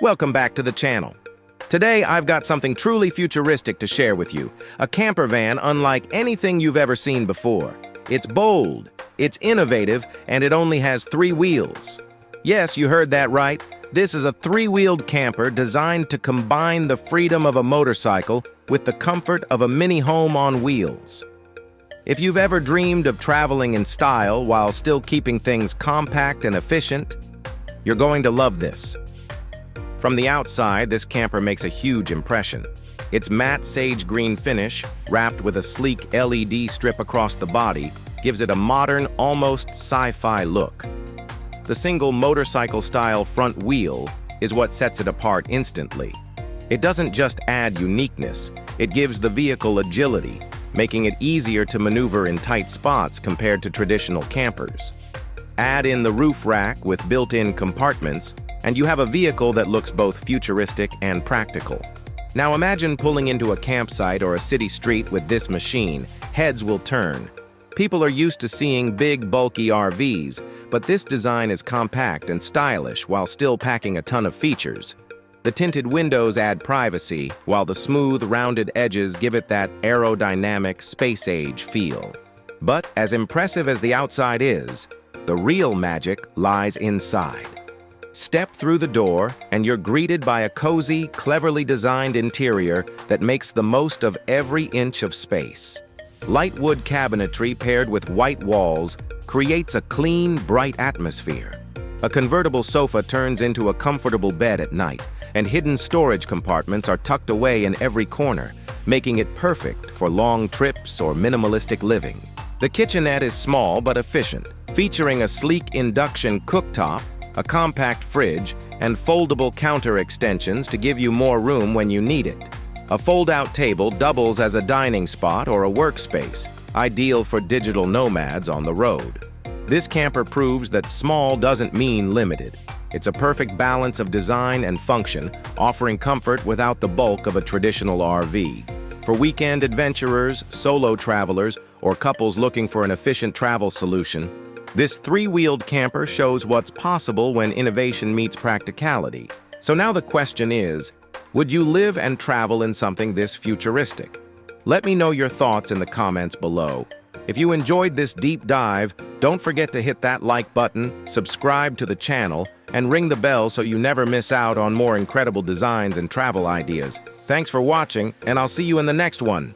Welcome back to the channel. Today, I've got something truly futuristic to share with you. A camper van unlike anything you've ever seen before. It's bold, it's innovative, and it only has 3 wheels. Yes, you heard that right. This is a 3-wheeled camper designed to combine the freedom of a motorcycle with the comfort of a mini home on wheels. If you've ever dreamed of traveling in style while still keeping things compact and efficient, you're going to love this. From the outside, this camper makes a huge impression. Its matte sage green finish, wrapped with a sleek LED strip across the body, gives it a modern, almost sci-fi look. The single motorcycle-style front wheel is what sets it apart instantly. It doesn't just add uniqueness, it gives the vehicle agility, making it easier to maneuver in tight spots compared to traditional campers. Add in the roof rack with built-in compartments, and you have a vehicle that looks both futuristic and practical. Now imagine pulling into a campsite or a city street with this machine. Heads will turn. People are used to seeing big, bulky RVs, but this design is compact and stylish while still packing a ton of features. The tinted windows add privacy, while the smooth, rounded edges give it that aerodynamic, space-age feel. But as impressive as the outside is, the real magic lies inside. Step through the door, and you're greeted by a cozy, cleverly designed interior that makes the most of every inch of space. Light wood cabinetry paired with white walls creates a clean, bright atmosphere. A convertible sofa turns into a comfortable bed at night, and hidden storage compartments are tucked away in every corner, making it perfect for long trips or minimalistic living. The kitchenette is small but efficient, featuring a sleek induction cooktop, a compact fridge, and foldable counter extensions to give you more room when you need it. A fold-out table doubles as a dining spot or a workspace, ideal for digital nomads on the road. This camper proves that small doesn't mean limited. It's a perfect balance of design and function, offering comfort without the bulk of a traditional RV. For weekend adventurers, solo travelers, or couples looking for an efficient travel solution, this 3-wheeled camper shows what's possible when innovation meets practicality. So now the question is, would you live and travel in something this futuristic? Let me know your thoughts in the comments below. If you enjoyed this deep dive, don't forget to hit that like button, subscribe to the channel, and ring the bell so you never miss out on more incredible designs and travel ideas. Thanks for watching, and I'll see you in the next one.